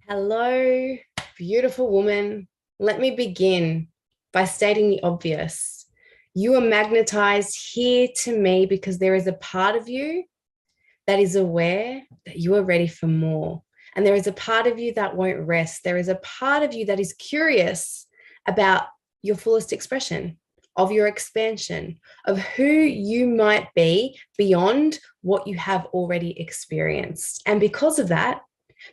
Hello, beautiful woman. Let me begin by stating the obvious. You are magnetized here to me because there is a part of you that is aware that you are ready for more. And there is a part of you that won't rest. There is a part of you that is curious about your fullest expression, of your expansion, of who you might be beyond what you have already experienced. And because of that,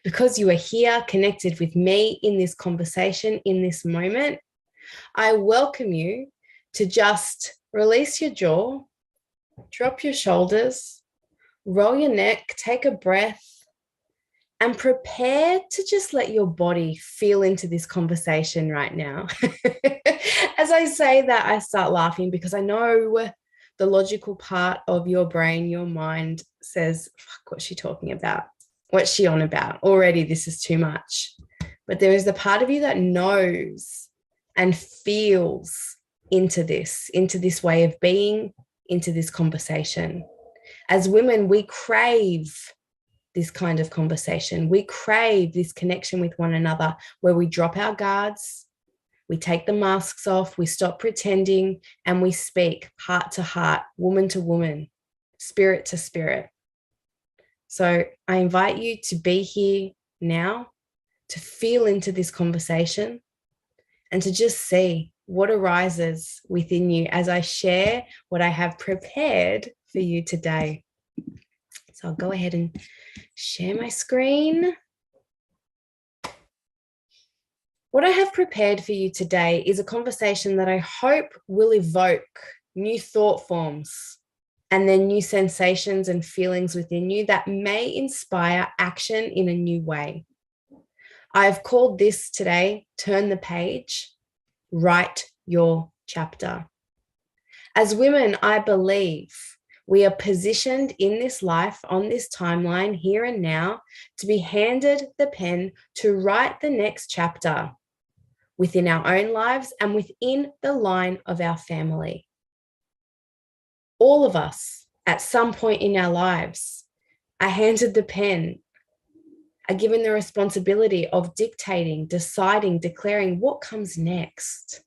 because you are here connected with me in this conversation, in this moment, I welcome you to just release your jaw, drop your shoulders, roll your neck, take a breath, and prepare to just let your body feel into this conversation right now. As I say that, I start laughing because I know the logical part of your brain, your mind says, fuck, what's she talking about? What's she on about? Already, this is too much. But there is the part of you that knows and feels into this way of being, into this conversation. As women, we crave this kind of conversation. We crave this connection with one another where we drop our guards, we take the masks off, we stop pretending, and we speak heart to heart, woman to woman, spirit to spirit. So I invite you to be here now, to feel into this conversation, and to just see what arises within you as I share what I have prepared for you today. So I'll go ahead and share my screen. What I have prepared for you today is a conversation that I hope will evoke new thought forms and then new sensations and feelings within you that may inspire action in a new way. I've called this today, Turn the Page, Write Your Chapter. As women, I believe we are positioned in this life, on this timeline, here and now, to be handed the pen to write the next chapter within our own lives and within the line of our family. All of us, at some point in our lives, are handed the pen, are given the responsibility of dictating, deciding, declaring what comes next.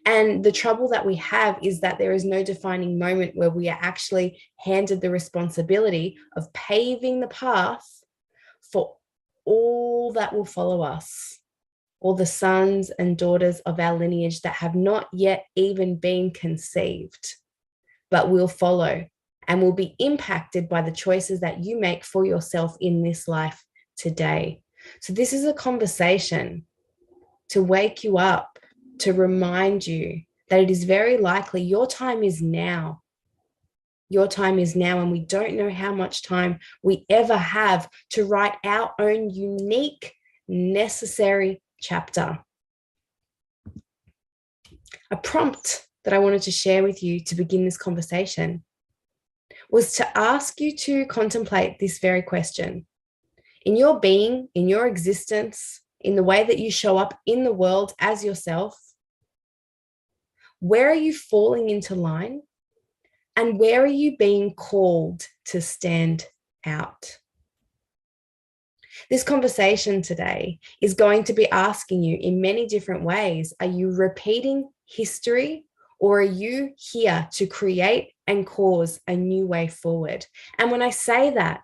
And the trouble that we have is that there is no defining moment where we are actually handed the responsibility of paving the path for all that will follow us, all the sons and daughters of our lineage that have not yet even been conceived, but will follow and will be impacted by the choices that you make for yourself in this life today. So this is a conversation to wake you up, to remind you that it is very likely your time is now. Your time is now, and we don't know how much time we ever have to write our own unique, necessary chapter. A prompt that I wanted to share with you to begin this conversation was to ask you to contemplate this very question. In your being, in your existence, in the way that you show up in the world as yourself, where are you falling into line? And where are you being called to stand out? This conversation today is going to be asking you in many different ways, are you repeating history, or are you here to create and cause a new way forward? And when I say that,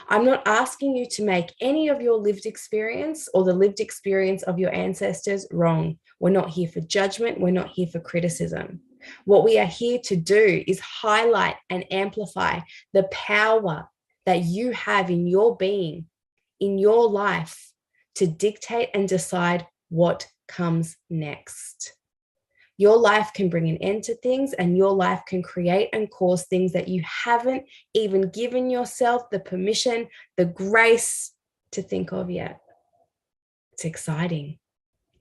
I'm not asking you to make any of your lived experience or the lived experience of your ancestors wrong. We're not here for judgment. We're not here for criticism. What we are here to do is highlight and amplify the power that you have in your being, in your life, to dictate and decide what comes next. Your life can bring an end to things, and your life can create and cause things that you haven't even given yourself the permission, the grace to think of yet. It's exciting.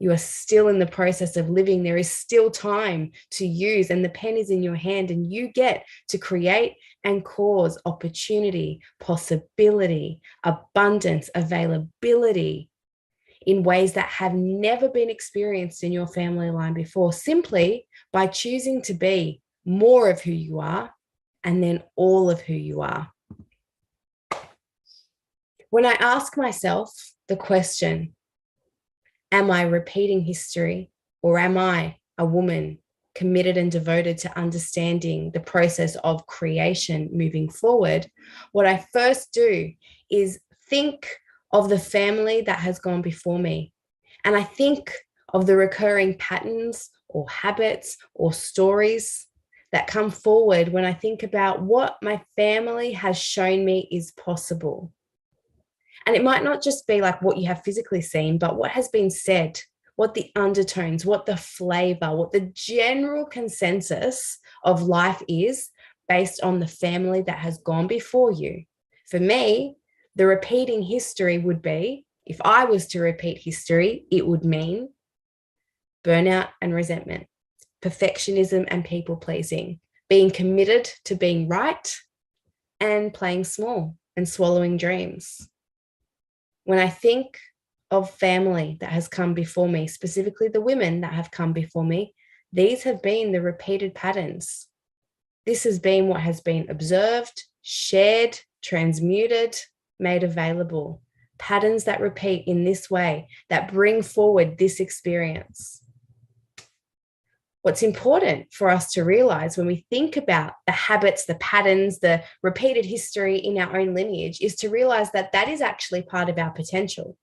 You are still in the process of living. There is still time to use, and the pen is in your hand, and you get to create and cause opportunity, possibility, abundance, availability in ways that have never been experienced in your family line before, simply by choosing to be more of who you are and then all of who you are. When I ask myself the question, Am I repeating history, or am I a woman committed and devoted to understanding the process of creation moving forward? What I first do is think of the family that has gone before me. And I think of the recurring patterns or habits or stories that come forward when I think about what my family has shown me is possible. And it might not just be like what you have physically seen, but what has been said, what the undertones, what the flavor, what the general consensus of life is based on the family that has gone before you. For me, the repeating history would be, if I was to repeat history, it would mean burnout and resentment, perfectionism and people pleasing, being committed to being right, and playing small and swallowing dreams. When I think of family that has come before me, specifically the women that have come before me, these have been the repeated patterns. This has been what has been observed, shared, transmuted, made available. Patterns that repeat in this way, that bring forward this experience. What's important for us to realize when we think about the habits, the patterns, the repeated history in our own lineage is to realize that that is actually part of our potential.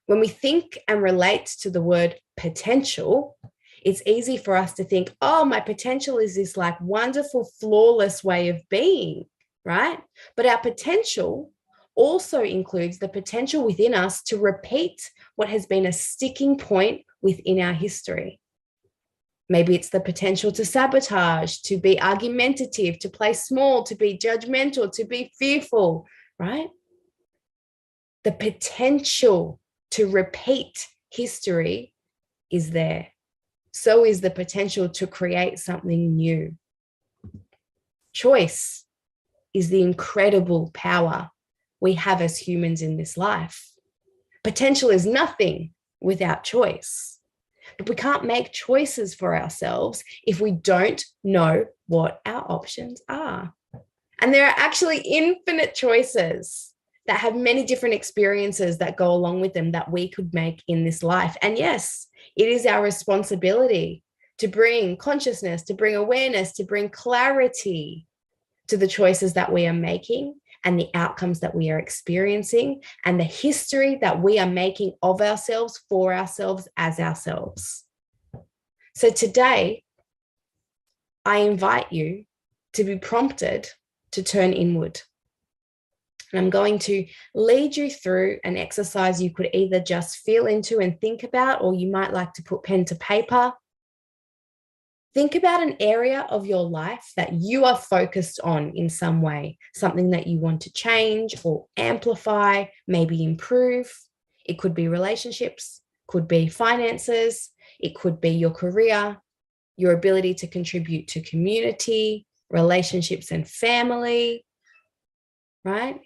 When we think and relate to the word potential, it's easy for us to think, oh, my potential is this like wonderful, flawless way of being, right? But our potential also includes the potential within us to repeat what has been a sticking point within our history. Maybe it's the potential to sabotage, to be argumentative, to play small, to be judgmental, to be fearful, right? The potential to repeat history is there. So is the potential to create something new. Choice is the incredible power we have as humans in this life. Potential is nothing without choice. But we can't make choices for ourselves if we don't know what our options are. And there are actually infinite choices that have many different experiences that go along with them that we could make in this life. And yes, it is our responsibility to bring consciousness, to bring awareness, to bring clarity to the choices that we are making and the outcomes that we are experiencing and the history that we are making of ourselves, for ourselves, as ourselves. So today, I invite you to be prompted to turn inward. And I'm going to lead you through an exercise you could either just feel into and think about, or you might like to put pen to paper. Think about an area of your life that you are focused on in some way, something that you want to change or amplify, maybe improve. It could be relationships, could be finances, it could be your career, your ability to contribute to community, relationships and family, right?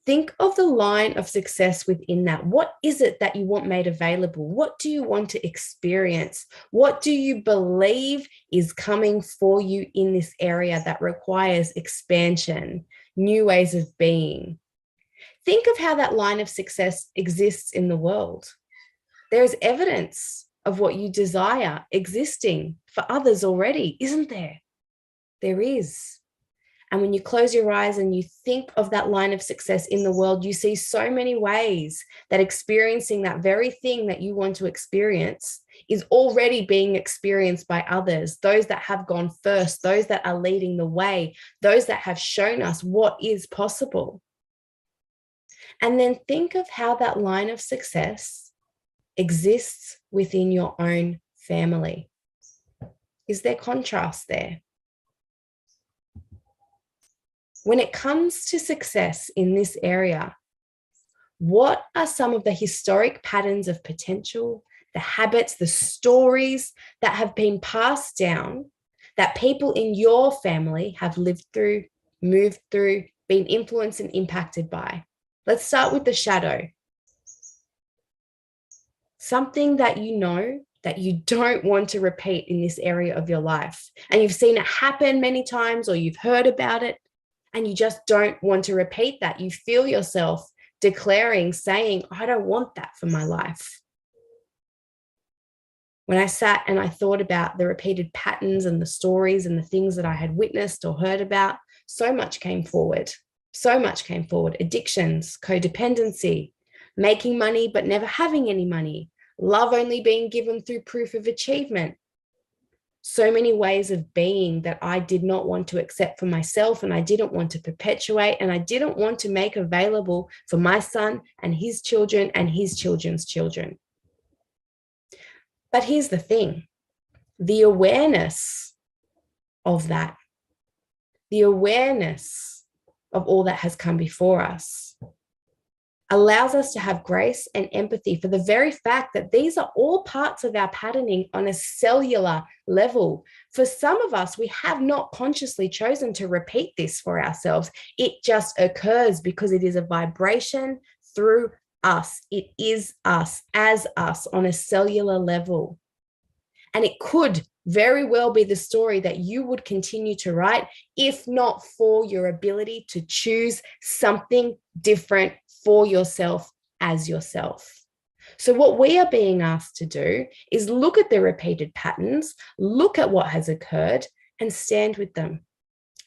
Think of the line of success within that. What is it that you want made available? What do you want to experience? What do you believe is coming for you in this area that requires expansion, new ways of being? Think of how that line of success exists in the world. There is evidence of what you desire existing for others already, isn't there? There is. And when you close your eyes and you think of that line of success in the world, you see so many ways that experiencing that very thing that you want to experience is already being experienced by others, those that have gone first, those that are leading the way, those that have shown us what is possible. And then think of how that line of success exists within your own family. Is there contrast there? When it comes to success in this area, what are some of the historic patterns of potential, the habits, the stories that have been passed down that people in your family have lived through, moved through, been influenced and impacted by? Let's start with the shadow. Something that you know that you don't want to repeat in this area of your life. And you've seen it happen many times, or you've heard about it, and you just don't want to repeat that. You feel yourself declaring, saying, I don't want that for my life. When I sat and I thought about the repeated patterns and the stories and the things that I had witnessed or heard about, so much came forward. So much came forward. Addictions, codependency, making money but never having any money, love only being given through proof of achievement. So many ways of being that I did not want to accept for myself, and I didn't want to perpetuate, and I didn't want to make available for my son and his children and his children's children. But here's the thing, the awareness of that, the awareness of all that has come before us allows us to have grace and empathy for the very fact that these are all parts of our patterning on a cellular level. For some of us, we have not consciously chosen to repeat this for ourselves. It just occurs because it is a vibration through us. It is us, as us on a cellular level. And it could very well be the story that you would continue to write if not for your ability to choose something different for yourself as yourself. So what we are being asked to do is look at the repeated patterns, look at what has occurred, and stand with them,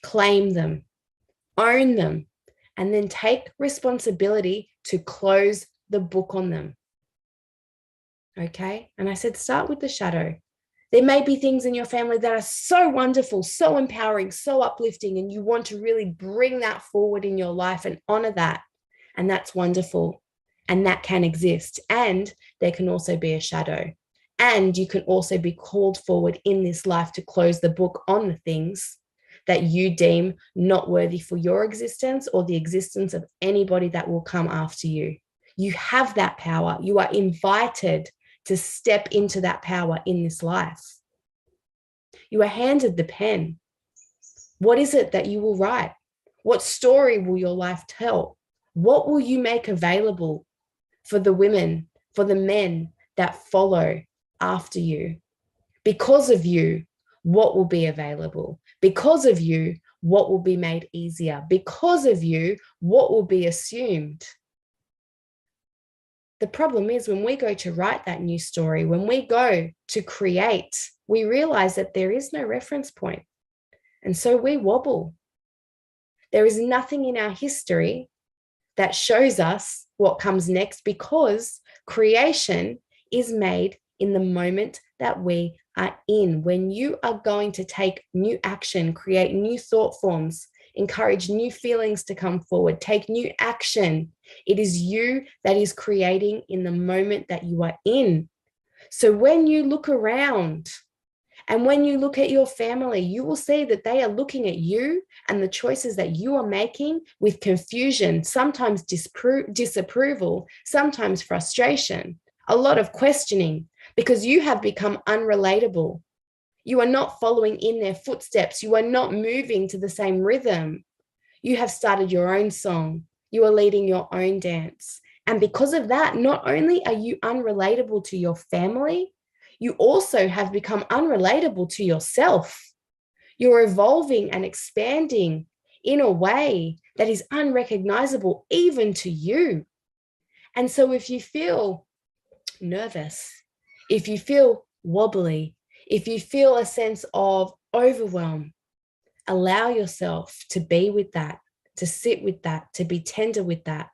claim them, own them, and then take responsibility to close the book on them. Okay? And I said, start with the shadow. There may be things in your family that are so wonderful, so empowering, so uplifting, and you want to really bring that forward in your life and honor that. And that's wonderful. And that can exist. And there can also be a shadow. And you can also be called forward in this life to close the book on the things that you deem not worthy for your existence or the existence of anybody that will come after you. You have that power. You are invited to step into that power in this life. You are handed the pen. What is it that you will write? What story will your life tell? What will you make available for the women, for the men that follow after you? Because of you, what will be available? Because of you, what will be made easier? Because of you, what will be assumed? The problem is when we go to write that new story, when we go to create, we realize that there is no reference point. And so we wobble. There is nothing in our history that shows us what comes next because creation is made in the moment that we are in. When you are going to take new action, create new thought forms, encourage new feelings to come forward, take new action, it is you that is creating in the moment that you are in. So when you look around and when you look at your family, you will see that they are looking at you and the choices that you are making with confusion, sometimes disapproval, sometimes frustration, a lot of questioning, because you have become unrelatable. You are not following in their footsteps. You are not moving to the same rhythm. You have started your own song. You are leading your own dance. And because of that, not only are you unrelatable to your family, you also have become unrelatable to yourself. You're evolving and expanding in a way that is unrecognizable even to you. And so if you feel nervous, if you feel wobbly, if you feel a sense of overwhelm, allow yourself to be with that, to sit with that, to be tender with that,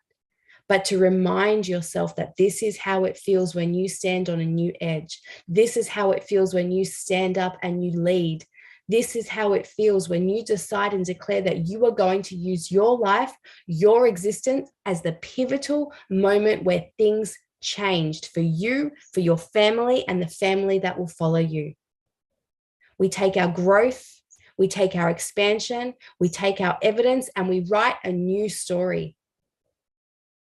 but to remind yourself that this is how it feels when you stand on a new edge. This is how it feels when you stand up and you lead. This is how it feels when you decide and declare that you are going to use your life, your existence as the pivotal moment where things changed for you, for your family, and the family that will follow you. We take our growth, we take our expansion, we take our evidence, and we write a new story.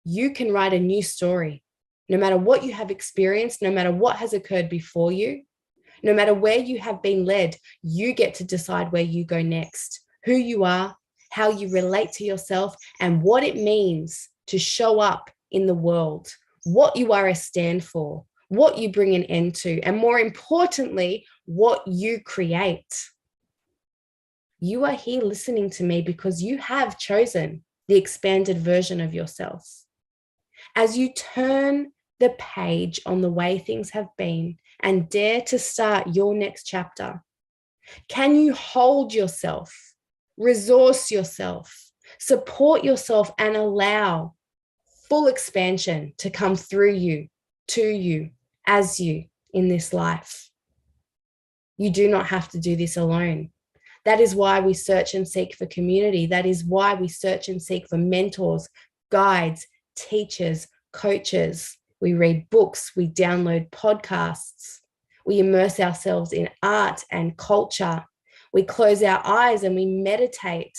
You can write a new story. No matter what you have experienced, no matter what has occurred before you, no matter where you have been led, you get to decide where you go next, who you are, how you relate to yourself, and what it means to show up in the world, what you are a stand for, what you bring an end to, and more importantly, what you create. You are here listening to me because you have chosen the expanded version of yourself. As you turn the page on the way things have been and dare to start your next chapter? Can you hold yourself, resource yourself, support yourself, and allow full expansion to come through you, to you, as you in this life? You do not have to do this alone. That is why we search and seek for community. That is why we search and seek for mentors, guides, teachers, coaches. We read books, we download podcasts, we immerse ourselves in art and culture. We close our eyes and we meditate.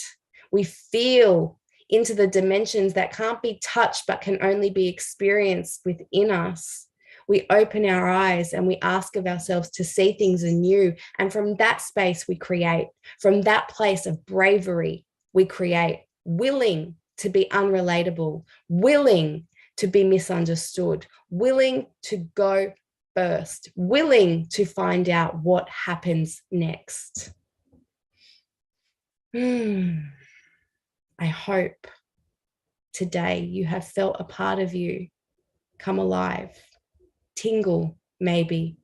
We feel into the dimensions that can't be touched but can only be experienced within us. We open our eyes and we ask of ourselves to see things anew. And from that space, we create. From that place of bravery, we create, willing to be unrelatable, willing to be misunderstood, willing to go first, willing to find out what happens next. I hope today you have felt a part of you come alive, tingle maybe,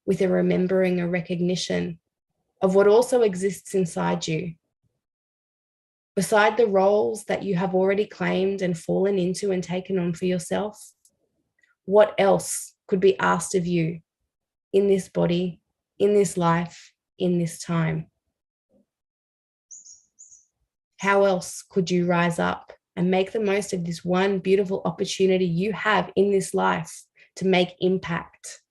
with a remembering, a recognition of what also exists inside you. Beside the roles that you have already claimed and fallen into and taken on for yourself, what else could be asked of you in this body, in this life, in this time? How else could you rise up and make the most of this one beautiful opportunity you have in this life to make impact,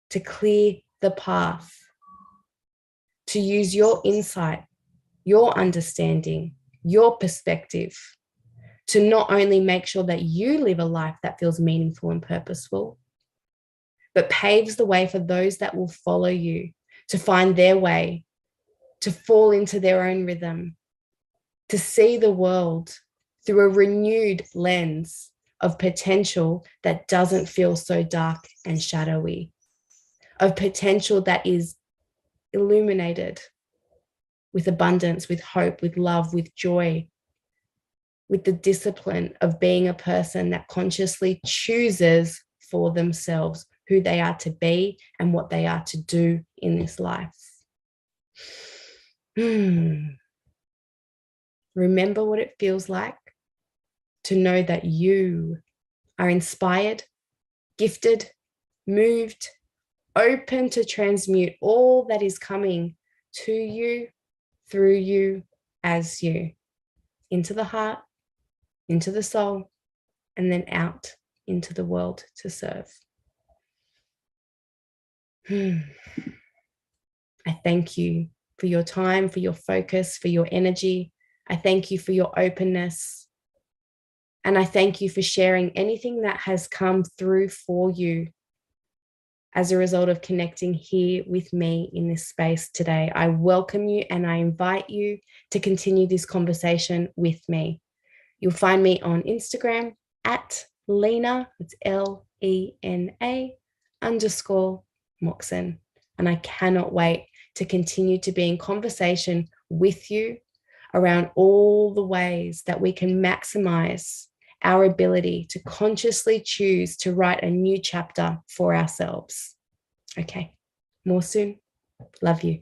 to clear the path, to use your insight, your understanding, your perspective, to not only make sure that you live a life that feels meaningful and purposeful, but paves the way for those that will follow you to find their way, to fall into their own rhythm, to see the world through a renewed lens of potential that doesn't feel so dark and shadowy, of potential that is illuminated with abundance, with hope, with love, with joy, with the discipline of being a person that consciously chooses for themselves who they are to be and what they are to do in this life. Remember what it feels like to know that you are inspired, gifted, moved, open to transmute all that is coming to you, through you, as you, into the heart, into the soul, and then out into the world to serve. I thank you for your time, for your focus, for your energy. I thank you for your openness. And I thank you for sharing anything that has come through for you as a result of connecting here with me in this space today. I welcome you and I invite you to continue this conversation with me. You'll find me on Instagram at Lena, it's Lena_Moxon. And I cannot wait to continue to be in conversation with you around all the ways that we can maximize our ability to consciously choose to write a new chapter for ourselves. Okay, more soon. Love you.